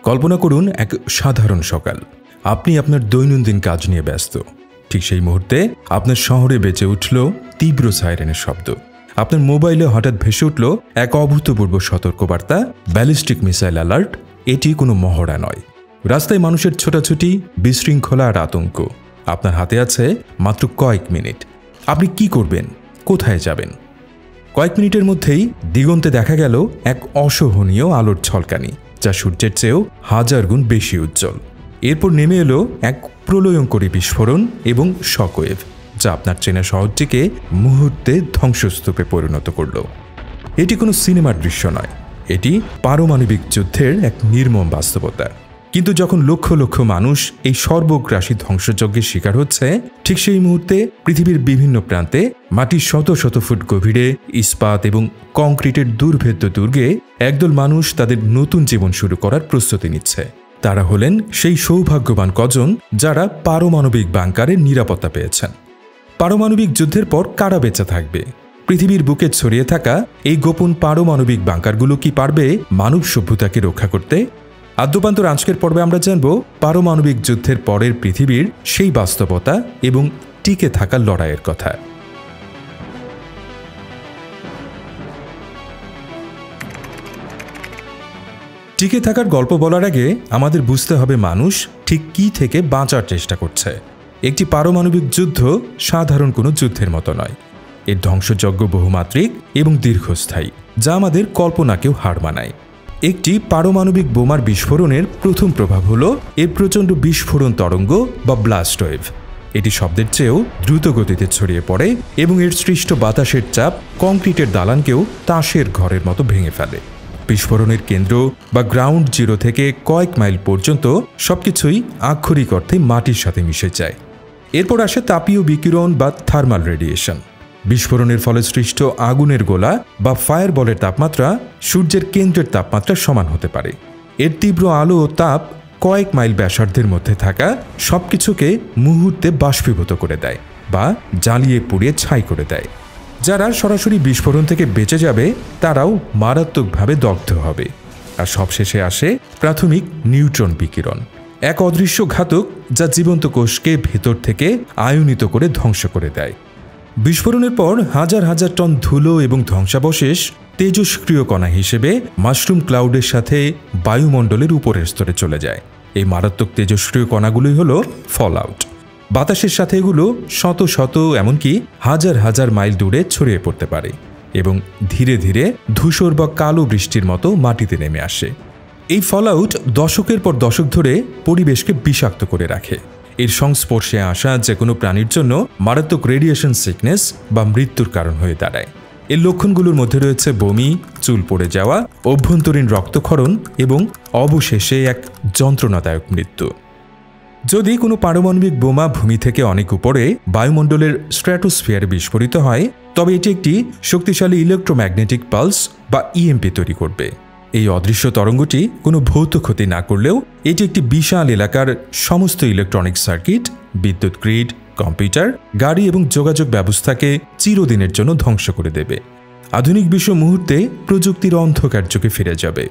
কল্পনা করুন এক সাধারণ সকাল। আপনি আপনার দৈনন্দিন কাজ নিয়ে ব্যস্ত। ঠিক সেই মুহূর্তে আপনার শহরে বেজে উঠল তীব্র সাইরেনের শব্দ। আপনার মোবাইলে হঠাৎ ভেসে উঠল এক অভূতপূর্ব সতর্কবার্তা, ব্যালিস্টিক মিসাইল অ্যালার্ট। এটি কোনো মহড়া নয়। রাস্তায় মানুষের ছোটাছুটি, বিশৃঙ্খলা আর আতঙ্ক। আপনার হাতে আছে মাত্র কয়েক মিনিট। আপনি কি করবেন? কোথায় যাবেন? কয়েক মিনিটের মধ্যেই দিগন্তে দেখা গেল এক অসহনীয় আলোর ঝলকানি, যা সূর্যের চেয়েও হাজার গুণ বেশি উজ্জ্বল। এরপর নেমে এলো এক প্রলয়ঙ্করী বিস্ফোরণ এবং শকওয়েভ, যা আপনার চেনা শহরটিকে মুহূর্তে ধ্বংসস্তূপে পরিণত করল। এটি কোনো সিনেমার দৃশ্য নয়, এটি পারমাণবিক যুদ্ধের এক নির্মম বাস্তবতা। কিন্তু যখন লক্ষ লক্ষ মানুষ এই সর্বগ্রাসী ধ্বংসযজ্ঞের শিকার হচ্ছে, ঠিক সেই মুহূর্তে পৃথিবীর বিভিন্ন প্রান্তে মাটির শত শত ফুট গভীরে ইস্পাত এবং কংক্রিটের দুর্ভেদ্য দুর্গে একদল মানুষ তাদের নতুন জীবন শুরু করার প্রস্তুতি নিচ্ছে। তারা হলেন সেই সৌভাগ্যবান কজন যারা পারমাণবিক বাংকারের নিরাপত্তা পেয়েছেন। পারমাণবিক যুদ্ধের পর কারা বেঁচে থাকবে? পৃথিবীর বুকে ছড়িয়ে থাকা এই গোপন পারমাণবিক বাংকারগুলো কি পারবে মানব সভ্যতাকে রক্ষা করতে? আদ্যপান্তর আজকের পর্বে আমরা জানব পারমাণবিক যুদ্ধের পরের পৃথিবীর সেই বাস্তবতা এবং টিকে থাকার লড়াইয়ের কথা। টিকে থাকার গল্প বলার আগে আমাদের বুঝতে হবে মানুষ ঠিক কী থেকে বাঁচার চেষ্টা করছে। একটি পারমাণবিক যুদ্ধ সাধারণ কোনো যুদ্ধের মতো নয়। এর ধ্বংসযজ্ঞ বহুমাত্রিক এবং দীর্ঘস্থায়ী, যা আমাদের কল্পনাকেও হার মানায়। একটি পারমাণবিক বোমার বিস্ফোরণের প্রথম প্রভাব হলো এর প্রচণ্ড বিস্ফোরণ তরঙ্গ বা ব্লাস্ট ওয়েভ। এটি শব্দের চেয়েও দ্রুত গতিতে ছড়িয়ে পড়ে এবং এর সৃষ্ট বাতাসের চাপ কংক্রিটের দালানকেও তাসের ঘরের মতো ভেঙে ফেলে। বিস্ফোরণের কেন্দ্র বা গ্রাউন্ড জিরো থেকে কয়েক মাইল পর্যন্ত সবকিছুই আক্ষরিক অর্থে মাটির সাথে মিশে যায়। এরপর আসে তাপীয় বিকিরণ বা থার্মাল রেডিয়েশন। বিস্ফোরণের ফলে সৃষ্ট আগুনের গোলা বা ফায়ারবলের তাপমাত্রা সূর্যের কেন্দ্রের তাপমাত্রার সমান হতে পারে। এর তীব্র আলো ও তাপ কয়েক মাইল ব্যাসার্ধের মধ্যে থাকা সবকিছুকে মুহূর্তে বাষ্পীভূত করে দেয় বা জ্বালিয়ে পুড়িয়ে ছাই করে দেয়। যারা সরাসরি বিস্ফোরণ থেকে বেঁচে যাবে তারাও মারাত্মকভাবে দগ্ধ হবে। আর সবশেষে আসে প্রাথমিক নিউট্রন বিকিরণ, এক অদৃশ্য ঘাতক যা জীবন্ত কোষকে ভেতর থেকে আয়নিত করে ধ্বংস করে দেয়। বিস্ফোরণের পর হাজার হাজার টন ধুলো এবং ধ্বংসাবশেষ তেজস্ক্রিয় কণা হিসেবে মাশরুম ক্লাউডের সাথে বায়ুমণ্ডলের উপরের স্তরে চলে যায়। এই মারাত্মক তেজস্ক্রিয় কণাগুলোই হলো ফলআউট। বাতাসের সাথে এগুলো শত শত এমনকি হাজার হাজার মাইল দূরে ছড়িয়ে পড়তে পারে এবং ধীরে ধীরে ধূসর বা কালো বৃষ্টির মতো মাটিতে নেমে আসে। এই ফলআউট দশকের পর দশক ধরে পরিবেশকে বিষাক্ত করে রাখে। এর সংস্পর্শে আসা যে কোনো প্রাণীর জন্য মারাত্মক রেডিয়েশন সিকনেস বা মৃত্যুর কারণ হয়ে দাঁড়ায়। এর লক্ষণগুলোর মধ্যে রয়েছে বমি, চুল পড়ে যাওয়া, অভ্যন্তরীণ রক্তক্ষরণ এবং অবশেষে এক যন্ত্রণাদায়ক মৃত্যু। যদি কোনো পারমাণবিক বোমা ভূমি থেকে অনেক উপরে বায়ুমণ্ডলের স্ট্র্যাটোস্ফিয়ারে বিস্ফোরিত হয়, তবে এটি একটি শক্তিশালী ইলেকট্রোম্যাগনেটিক পালস বা ইএমপি তৈরি করবে। এই অদৃশ্য তরঙ্গটি কোনো ভৌত ক্ষতি না করলেও এটি একটি বিশাল এলাকার সমস্ত ইলেকট্রনিক সার্কিট, বিদ্যুৎ গ্রিড, কম্পিউটার, গাড়ি এবং যোগাযোগ ব্যবস্থাকে চিরদিনের জন্য ধ্বংস করে দেবে। আধুনিক বিশ্ব মুহূর্তে প্রযুক্তির অন্ধকার যুগে ফিরে যাবে।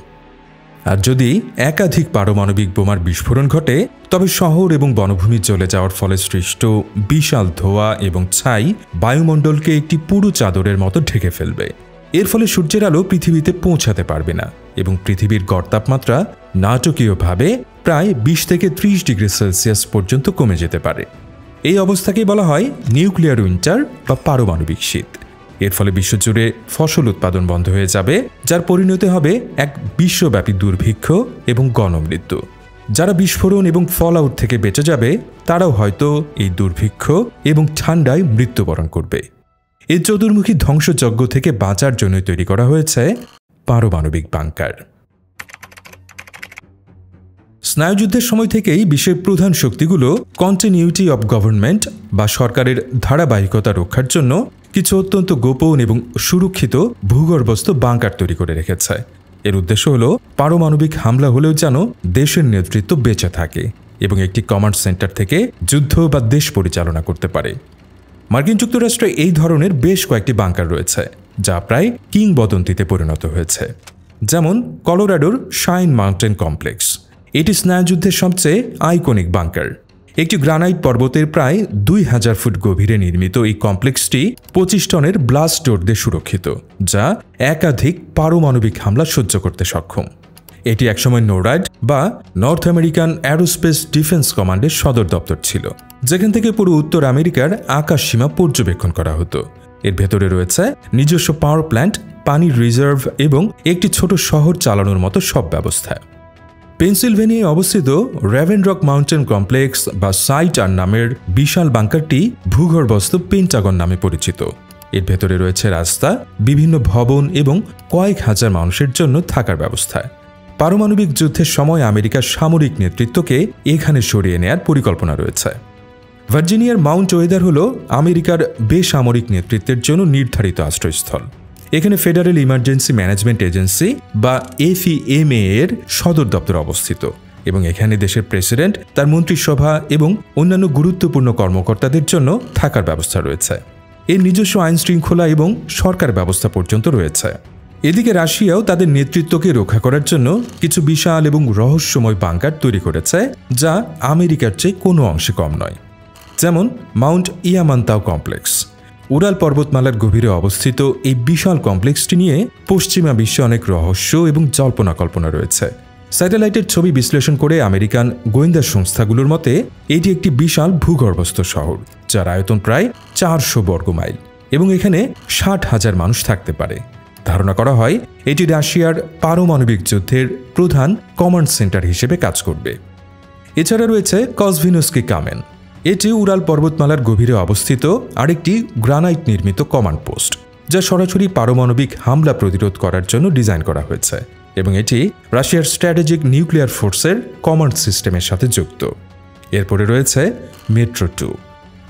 আর যদি একাধিক পারমাণবিক বোমার বিস্ফোরণ ঘটে, তবে শহর এবং বনভূমি জ্বলে যাওয়ার ফলে সৃষ্ট বিশাল ধোঁয়া এবং ছাই বায়ুমণ্ডলকে একটি পুরো চাদরের মতো ঢেকে ফেলবে। এর ফলে সূর্যের আলো পৃথিবীতে পৌঁছাতে পারবে না এবং পৃথিবীর গড় তাপমাত্রা নাটকীয়ভাবে প্রায় 20 থেকে 30 ডিগ্রি সেলসিয়াস পর্যন্ত কমে যেতে পারে। এই অবস্থাকেই বলা হয় নিউক্লিয়ার উইন্টার বা পারমাণবিক শীত। এর ফলে বিশ্বজুড়ে ফসল উৎপাদন বন্ধ হয়ে যাবে, যার পরিণতি হবে এক বিশ্বব্যাপী দুর্ভিক্ষ এবং গণমৃত্যু। যারা বিস্ফোরণ এবং ফলআউট থেকে বেঁচে যাবে তারাও হয়তো এই দুর্ভিক্ষ এবং ঠান্ডায় মৃত্যুবরণ করবে। এই চতুর্মুখী ধ্বংসযজ্ঞ থেকে বাঁচার জন্য তৈরি করা হয়েছে পারমাণবিক বাংকার। স্নায়ুযুদ্ধের সময় থেকেই বিশ্বের প্রধান শক্তিগুলো কন্টিনিউটি অব গভর্নমেন্ট বা সরকারের ধারাবাহিকতা রক্ষার জন্য কিছু অত্যন্ত গোপন এবং সুরক্ষিত ভূগর্ভস্থ বাংকার তৈরি করে রেখেছে। এর উদ্দেশ্য হল পারমাণবিক হামলা হলেও যেন দেশের নেতৃত্ব বেঁচে থাকে এবং একটি কমান্ড সেন্টার থেকে যুদ্ধ বা দেশ পরিচালনা করতে পারে। মার্কিন যুক্তরাষ্ট্রে এই ধরনের বেশ কয়েকটি বাংকার রয়েছে, যা প্রায় কিংবদন্তিতে পরিণত হয়েছে। যেমন কলোরাডোর শাইন মাউন্টেন কমপ্লেক্স। এটি স্নায়ুযুদ্ধের সবচেয়ে আইকনিক বাংকার। একটি গ্রানাইট পর্বতের প্রায় 2000 ফুট গভীরে নির্মিত এই কমপ্লেক্সটি 25 টনের ব্লাস্ট ডোর দিয়ে সুরক্ষিত, যা একাধিক পারমাণবিক হামলা সহ্য করতে সক্ষম। এটি একসময় নোরাড বা নর্থ আমেরিকান অ্যারোস্পেস ডিফেন্স কমান্ডের সদর দপ্তর ছিল, যেখান থেকে পুরো উত্তর আমেরিকার আকাশসীমা পর্যবেক্ষণ করা হতো। এর ভেতরে রয়েছে নিজস্ব পাওয়ার প্ল্যান্ট, পানির রিজার্ভ এবং একটি ছোট শহর চালানোর মতো সব ব্যবস্থা। পেনসিলভেনিয়ায় অবস্থিত রেভেন রক মাউন্টেন কমপ্লেক্স বা সাইটার নামের বিশাল বাংকারটি ভূগর্ভস্থ পেন্টাগন নামে পরিচিত। এর ভেতরে রয়েছে রাস্তা, বিভিন্ন ভবন এবং কয়েক হাজার মানুষের জন্য থাকার ব্যবস্থা। পারমাণবিক যুদ্ধের সময় আমেরিকার সামরিক নেতৃত্বকে এখানে সরিয়ে নেয়ার পরিকল্পনা রয়েছে। ভার্জিনিয়ার মাউন্ট ওয়েদার হল আমেরিকার বেসামরিক নেতৃত্বের জন্য নির্ধারিত আশ্রয়স্থল। এখানে ফেডারেল ইমার্জেন্সি ম্যানেজমেন্ট এজেন্সি বা FEMA এর সদর দপ্তর অবস্থিত এবং এখানে দেশের প্রেসিডেন্ট, তার মন্ত্রিসভা এবং অন্যান্য গুরুত্বপূর্ণ কর্মকর্তাদের জন্য থাকার ব্যবস্থা রয়েছে। এর নিজস্ব আইন শৃঙ্খলা এবং সরকার ব্যবস্থা পর্যন্ত রয়েছে। এদিকে রাশিয়াও তাদের নেতৃত্বকে রক্ষা করার জন্য কিছু বিশাল এবং রহস্যময় বাংকার তৈরি করেছে, যা আমেরিকার চেয়ে কোনো অংশে কম নয়। যেমন মাউন্ট ইয়ামান্তাও কমপ্লেক্স। উরাল পর্বতমালার গভীরে অবস্থিত এই বিশাল কমপ্লেক্সটি নিয়ে পশ্চিমা বিশ্বে অনেক রহস্য এবং জল্পনা কল্পনা রয়েছে। স্যাটেলাইটের ছবি বিশ্লেষণ করে আমেরিকান গোয়েন্দা সংস্থাগুলোর মতে এটি একটি বিশাল ভূগর্ভস্থ শহর, যার আয়তন প্রায় 400 বর্গ মাইল এবং এখানে 60,000 মানুষ থাকতে পারে। ধারণা করা হয় এটি রাশিয়ার পারমাণবিক যুদ্ধের প্রধান কমান্ড সেন্টার হিসেবে কাজ করবে। এছাড়া রয়েছে কসভিনস্কি কামেন। এটি উরাল পর্বতমালার গভীরে অবস্থিত আরেকটি গ্রানাইট নির্মিত কমান্ড পোস্ট, যা সরাসরি পারমাণবিক হামলা প্রতিরোধ করার জন্য ডিজাইন করা হয়েছে এবং এটি রাশিয়ার স্ট্র্যাটেজিক নিউক্লিয়ার ফোর্সের কমান্ড সিস্টেমের সাথে যুক্ত। এরপরে রয়েছে মেট্রো 2।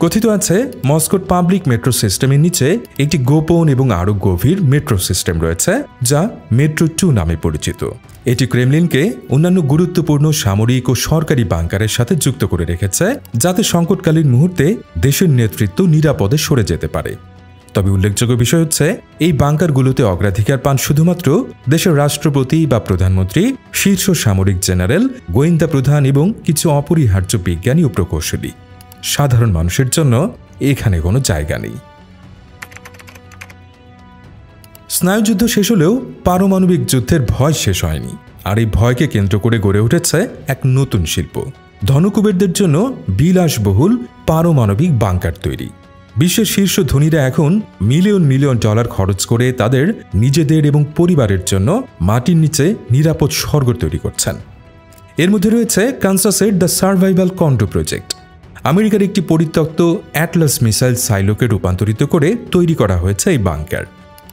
কথিত আছে মস্কোর পাবলিক মেট্রো সিস্টেমের নিচে একটি গোপন এবং আরও গভীর মেট্রো সিস্টেম রয়েছে, যা মেট্রো 2 নামে পরিচিত। এটি ক্রেমলিনকে অন্যান্য গুরুত্বপূর্ণ সামরিক ও সরকারি বাংকারের সাথে যুক্ত করে রেখেছে, যাতে সংকটকালীন মুহূর্তে দেশের নেতৃত্ব নিরাপদে সরে যেতে পারে। তবে উল্লেখযোগ্য বিষয় হচ্ছে এই বাংকারগুলোতে অগ্রাধিকার পান শুধুমাত্র দেশের রাষ্ট্রপতি বা প্রধানমন্ত্রী, শীর্ষ সামরিক জেনারেল, গোয়েন্দা প্রধান এবং কিছু অপরিহার্য বিজ্ঞানী ও প্রকৌশলী। সাধারণ মানুষের জন্য এখানে কোনো জায়গা নেই। স্নায়ুযুদ্ধ শেষ হলেও পারমাণবিক যুদ্ধের ভয় শেষ হয়নি, আর এই ভয়কে কেন্দ্র করে গড়ে উঠেছে এক নতুন শিল্প, ধনকুবেরদের জন্য বিলাসবহুল পারমাণবিক বাংকার তৈরি। বিশ্বের শীর্ষ ধনীরা এখন মিলিয়ন মিলিয়ন ডলার খরচ করে তাদের নিজেদের এবং পরিবারের জন্য মাটির নিচে নিরাপদ স্বর্গ তৈরি করছেন। এর মধ্যে রয়েছে কানসাসের দ্য সার্ভাইভাল কন্ডো প্রজেক্ট। আমেরিকার একটি পরিত্যক্ত অ্যাটলাস মিসাইল সাইলোকে রূপান্তরিত করে তৈরি করা হয়েছে এই বাংকার।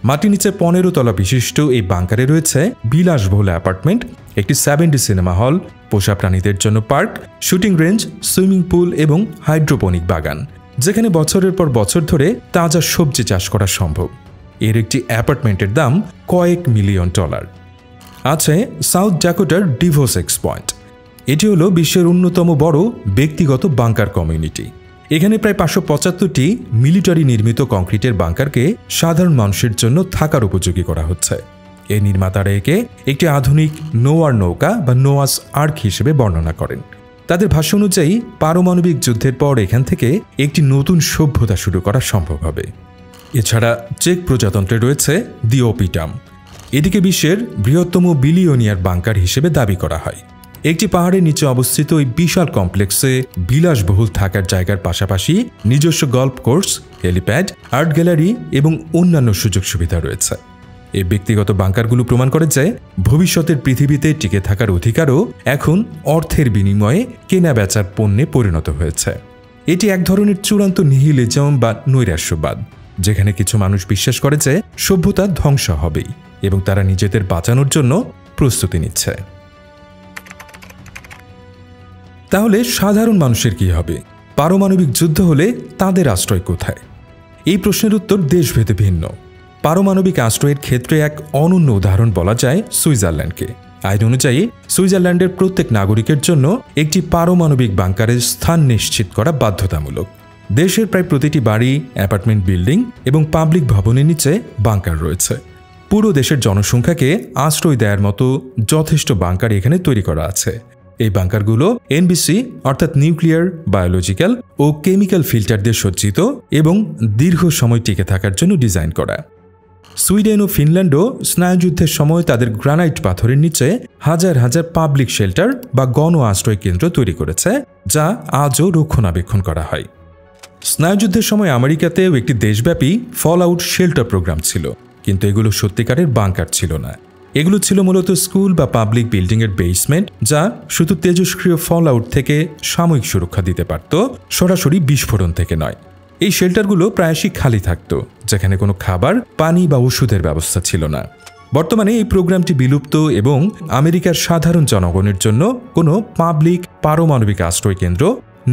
মাটির নিচে 15 তলা বিশিষ্ট এই বাংকারে রয়েছে বিলাসবহুল অ্যাপার্টমেন্ট, একটি 7D সিনেমা হল, পোষা প্রাণীদের জন্য park, shooting range, swimming pool এবং হাইড্রোপনিক বাগান, যেখানে বছরের পর বছর ধরে তাজা সবজি চাষ করা সম্ভব। এর একটি অ্যাপার্টমেন্টের দাম কয়েক মিলিয়ন ডলার। আছে সাউথ ড্যাকোটার ডিভোস এক্স পয়েন্ট। এটি হলো বিশ্বের অন্যতম বড় ব্যক্তিগত বাংকার কমিউনিটি। এখানে প্রায় 575টি মিলিটারি নির্মিত কংক্রিটের বাংকারকে সাধারণ মানুষের জন্য থাকার উপযোগী করা হচ্ছে। এর নির্মাতারা একে একটি আধুনিক নোয়ার নৌকা বা নোয়াস আর্ক হিসেবে বর্ণনা করেন। তাদের ভাষ্য অনুযায়ী পারমাণবিক যুদ্ধের পর এখান থেকে একটি নতুন সভ্যতা শুরু করা সম্ভব হবে। এছাড়া চেক প্রজাতন্ত্রে রয়েছে দি ওপিটাম। এদিকে বিশ্বের বৃহত্তম বিলিয়নিয়ার বাংকার হিসেবে দাবি করা হয়। একটি পাহাড়ের নিচে অবস্থিত এই বিশাল কমপ্লেক্সে বিলাসবহুল থাকার জায়গার পাশাপাশি নিজস্ব golf course, helipad, art gallery এবং অন্যান্য সুযোগ সুবিধা রয়েছে। এই ব্যক্তিগত বাংকারগুলো প্রমাণ করে যে ভবিষ্যতের পৃথিবীতে টিকে থাকার অধিকারও এখন অর্থের বিনিময়ে কেনা বেচার পণ্যে পরিণত হয়েছে। এটি এক ধরনের চূড়ান্ত নিহিলিজম বা নৈরাশ্যবাদ, যেখানে কিছু মানুষ বিশ্বাস করে যে সভ্যতা ধ্বংস হবেই এবং তারা নিজেদের বাঁচানোর জন্য প্রস্তুতি নিচ্ছে। তাহলে সাধারণ মানুষের কি হবে? পারমাণবিক যুদ্ধ হলে তাদের আশ্রয় কোথায়? এই প্রশ্নের উত্তর দেশভেদে ভিন্ন। পারমাণবিক আশ্রয়ের ক্ষেত্রে এক অনন্য উদাহরণ বলা যায় সুইজারল্যান্ডকে। আইন অনুযায়ী সুইজারল্যান্ডের প্রত্যেক নাগরিকের জন্য একটি পারমাণবিক বাংকারের স্থান নিশ্চিত করা বাধ্যতামূলক। দেশের প্রায় প্রতিটি বাড়ি, অ্যাপার্টমেন্ট বিল্ডিং এবং পাবলিক ভবনের নিচে বাংকার রয়েছে। পুরো দেশের জনসংখ্যাকে আশ্রয় দেওয়ার মতো যথেষ্ট বাংকার এখানে তৈরি করা আছে। এই বাংকারগুলো এনবিসি অর্থাৎ নিউক্লিয়ার, বায়োলজিক্যাল ও কেমিক্যাল ফিল্টার দিয়ে সজ্জিত এবং দীর্ঘ সময় টিকে থাকার জন্য ডিজাইন করা। সুইডেন ও ফিনল্যান্ডও স্নায়ুযুদ্ধের সময় তাদের গ্রানাইট পাথরের নিচে হাজার হাজার পাবলিক শেল্টার বা গণ আশ্রয় কেন্দ্র তৈরি করেছে, যা আজও রক্ষণাবেক্ষণ করা হয়। স্নায়ুযুদ্ধের সময় আমেরিকাতেও একটি দেশব্যাপী ফল আউট শেল্টার প্রোগ্রাম ছিল, কিন্তু এগুলো সত্যিকারের বাংকার ছিল না। এগুলো ছিল মূলত স্কুল বা পাবলিক বিল্ডিংয়ের বেসমেন্ট, যা শুধু তেজস্ক্রিয় ফল আউট থেকে সাময়িক সুরক্ষা দিতে পারত, সরাসরি বিস্ফোরণ থেকে নয়। এই শেল্টারগুলো প্রায়শই খালি থাকত, যেখানে কোনো খাবার, পানি বা ওষুধের ব্যবস্থা ছিল না। বর্তমানে এই প্রোগ্রামটি বিলুপ্ত এবং আমেরিকার সাধারণ জনগণের জন্য কোনো পাবলিক পারমাণবিক আশ্রয় কেন্দ্র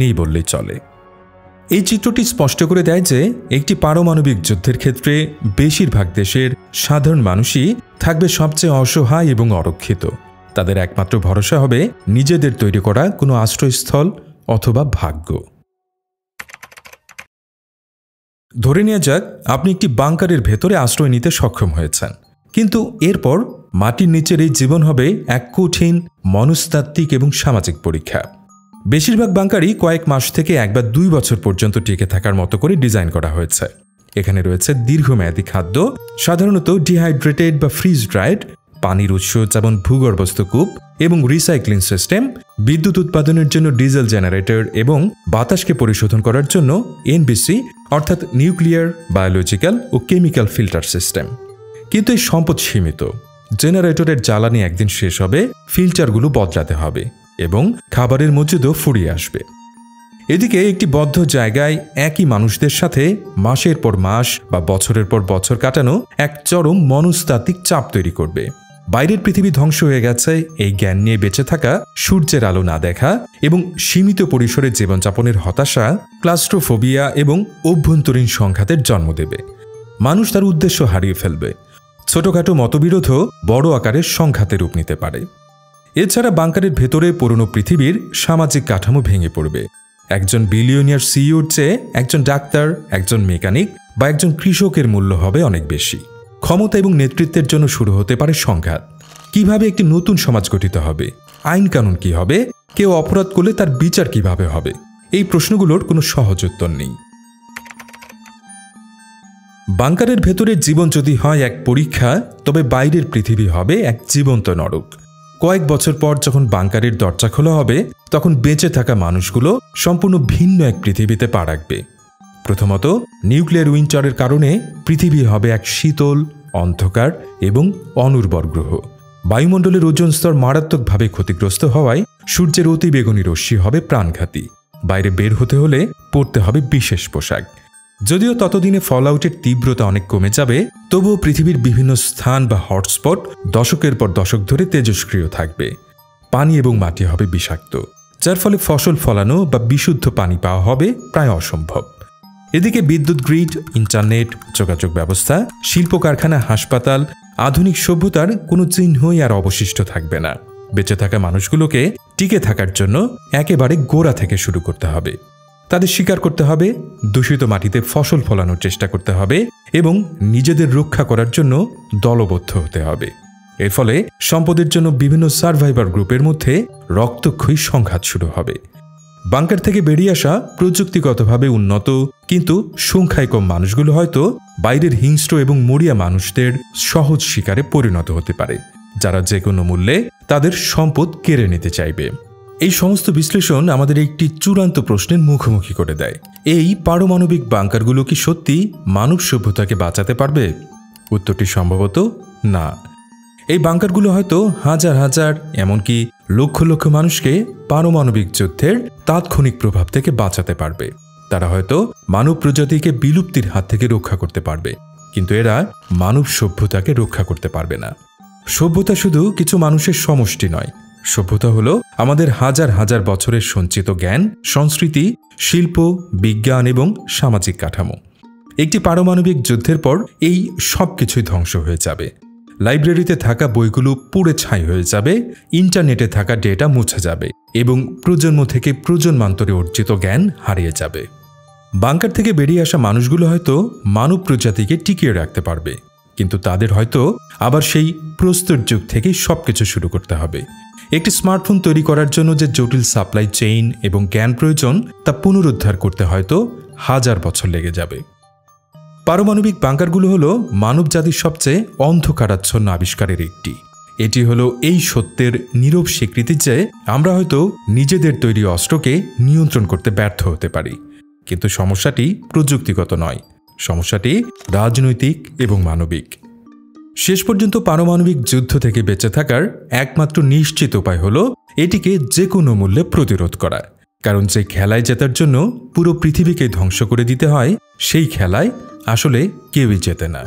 নেই বললেই চলে। এই চিত্রটি স্পষ্ট করে দেয় যে একটি পারমাণবিক যুদ্ধের ক্ষেত্রে বেশিরভাগ দেশের সাধারণ মানুষই থাকবে সবচেয়ে অসহায় এবং অরক্ষিত। তাদের একমাত্র ভরসা হবে নিজেদের তৈরি করা কোনো আশ্রয়স্থল অথবা ভাগ্য। ধরে নেওয়া যাক আপনি একটি বাংকারের ভেতরে আশ্রয় নিতে সক্ষম হয়েছেন, কিন্তু এরপর মাটির নিচের এই জীবন হবে এক কঠিন মনস্তাত্ত্বিক এবং সামাজিক পরীক্ষা। বেশিরভাগ বাংকারই কয়েক মাস থেকে 1 বা 2 বছর পর্যন্ত টিকে থাকার মতো করে ডিজাইন করা হয়েছে। এখানে রয়েছে দীর্ঘমেয়াদী খাদ্য, সাধারণত ডিহাইড্রেটেড বা ফ্রিজ ড্রাইড, পানির উৎস যেমন ভূগর্ভস্থ কূপ এবং রিসাইক্লিং সিস্টেম, বিদ্যুৎ উৎপাদনের জন্য ডিজেল জেনারেটর এবং বাতাসকে পরিশোধন করার জন্য এনবিসি অর্থাৎ নিউক্লিয়ার, বায়োলজিক্যাল ও কেমিক্যাল ফিল্টার সিস্টেম। কিন্তু এই সম্পদ সীমিত। জেনারেটরের জ্বালানি একদিন শেষ হবে, ফিল্টারগুলো বদলাতে হবে এবং খাবারের মজুদও ফুরিয়ে আসবে। এদিকে একটি বদ্ধ জায়গায় একই মানুষদের সাথে মাসের পর মাস বা বছরের পর বছর কাটানো এক চরম মনস্তাত্ত্বিক চাপ তৈরি করবে। বাইরের পৃথিবী ধ্বংস হয়ে গেছে এই জ্ঞান নিয়ে বেঁচে থাকা, সূর্যের আলো না দেখা এবং সীমিত পরিসরে জীবনযাপনের হতাশা ক্লাস্ট্রোফোবিয়া এবং অভ্যন্তরীণ সংঘাতের জন্ম দেবে। মানুষ তার উদ্দেশ্য হারিয়ে ফেলবে। ছোটখাটো মতবিরোধও বড় আকারের সংঘাতে রূপ নিতে পারে। এছাড়া বাংকারের ভেতরে পুরনো পৃথিবীর সামাজিক কাঠামো ভেঙে পড়বে। একজন বিলিয়নিয়ার সিইওর চেয়ে একজন ডাক্তার, একজন মেকানিক বা একজন কৃষকের মূল্য হবে অনেক বেশি। ক্ষমতা এবং নেতৃত্বের জন্য শুরু হতে পারে সংঘাত। কিভাবে একটি নতুন সমাজ গঠিত হবে, আইন কানুন কি হবে, কেউ অপরাধ করলে তার বিচার কিভাবে হবে, এই প্রশ্নগুলোর কোনো সহজ উত্তর নেই। বাংকারের ভেতরের জীবন যদি হয় এক পরীক্ষা, তবে বাইরের পৃথিবী হবে এক জীবন্ত নরক। কয়েক বছর পর যখন বাংকারের দরজা খোলা হবে, তখন বেঁচে থাকা মানুষগুলো সম্পূর্ণ ভিন্ন এক পৃথিবীতে পা রাখবে। প্রথমত, নিউক্লিয়ার উইন্টারের কারণে পৃথিবী হবে এক শীতল, অন্ধকার এবং অনুর্বর গ্রহ। বায়ুমণ্ডলের ওজোন স্তর মারাত্মকভাবে ক্ষতিগ্রস্ত হওয়ায় সূর্যের অতিবেগুনি রশ্মি হবে প্রাণঘাতী। বাইরে বের হতে হলে পরতে হবে বিশেষ পোশাক। যদিও ততদিনে ফলআউটের তীব্রতা অনেক কমে যাবে, তবুও পৃথিবীর বিভিন্ন স্থান বা হটস্পট দশকের পর দশক ধরে তেজস্ক্রিয় থাকবে। পানি এবং মাটি হবে বিষাক্ত, যার ফলে ফসল ফলানো বা বিশুদ্ধ পানি পাওয়া হবে প্রায় অসম্ভব। এদিকে বিদ্যুৎ গ্রিড, ইন্টারনেট, যোগাযোগ ব্যবস্থা, শিল্প কারখানা, হাসপাতাল, আধুনিক সভ্যতার কোনো চিহ্নই আর অবশিষ্ট থাকবে না। বেঁচে থাকা মানুষগুলোকে টিকে থাকার জন্য একেবারে গোড়া থেকে শুরু করতে হবে। তাদের শিকার করতে হবে, দূষিত মাটিতে ফসল ফলানোর চেষ্টা করতে হবে এবং নিজেদের রক্ষা করার জন্য দলবদ্ধ হতে হবে। এর ফলে সম্পদের জন্য বিভিন্ন সার্ভাইভার গ্রুপের মধ্যে রক্তক্ষয়ী সংঘাত শুরু হবে। বাংকার থেকে বেরিয়ে আসা প্রযুক্তিগতভাবে উন্নত কিন্তু সংখ্যায় কম মানুষগুলো হয়তো বাইরের হিংস্র এবং মরিয়া মানুষদের সহজ শিকারে পরিণত হতে পারে, যারা যে কোনো মূল্যে তাদের সম্পদ কেড়ে নিতে চাইবে। এই সমস্ত বিশ্লেষণ আমাদের একটি চূড়ান্ত প্রশ্নের মুখোমুখি করে দেয়। এই পারমাণবিক বাংকারগুলো কি সত্যি মানব সভ্যতাকে বাঁচাতে পারবে? উত্তরটি সম্ভবত না। এই বাংকারগুলো হয়তো হাজার হাজার, এমনকি লক্ষ লক্ষ মানুষকে পারমাণবিক যুদ্ধের তাৎক্ষণিক প্রভাব থেকে বাঁচাতে পারবে। তারা হয়তো মানব প্রজাতিকে বিলুপ্তির হাত থেকে রক্ষা করতে পারবে, কিন্তু এরা মানব সভ্যতাকে রক্ষা করতে পারবে না। সভ্যতা শুধু কিছু মানুষের সমষ্টি নয়। সভ্যতা হলো আমাদের হাজার হাজার বছরের সঞ্চিত জ্ঞান, সংস্কৃতি, শিল্প, বিজ্ঞান এবং সামাজিক কাঠামো। একটি পারমাণবিক যুদ্ধের পর এই সব কিছুই ধ্বংস হয়ে যাবে। লাইব্রেরিতে থাকা বইগুলো পুড়ে ছাই হয়ে যাবে, ইন্টারনেটে থাকা ডেটা মুছে যাবে এবং প্রজন্ম থেকে প্রজন্মান্তরে অর্জিত জ্ঞান হারিয়ে যাবে। বাংকার থেকে বেরিয়ে আসা মানুষগুলো হয়তো মানব প্রজাতিকে টিকিয়ে রাখতে পারবে, কিন্তু তাদের হয়তো আবার সেই প্রস্তর যুগ থেকেই সবকিছু শুরু করতে হবে। একটি স্মার্টফোন তৈরি করার জন্য যে জটিল সাপ্লাই চেইন এবং জ্ঞান প্রয়োজন তা পুনরুদ্ধার করতে হয়তো 1000 বছর লেগে যাবে। পারমাণবিক বাঙ্কারগুলো হলো মানবজাতির সবচেয়ে অন্ধকারাচ্ছন্ন আবিষ্কারের একটি। এটি হলো এই সত্যের নীরব স্বীকৃতি যে আমরা হয়তো নিজেদের তৈরি অস্ত্রকে নিয়ন্ত্রণ করতে ব্যর্থ হতে পারি, কিন্তু সমস্যাটি প্রযুক্তিগত নয়, সমস্যাটি রাজনৈতিক এবং মানবিক। শেষ পর্যন্ত পারমাণবিক যুদ্ধ থেকে বেঁচে থাকার একমাত্র নিশ্চিত উপায় হলো এটিকে যে কোনো মূল্যে প্রতিরোধ করা। কারণ যে খেলায় জেতার জন্য পুরো পৃথিবীকে ধ্বংস করে দিতে হয়, সেই খেলায় আসলে কেউই জেতে না।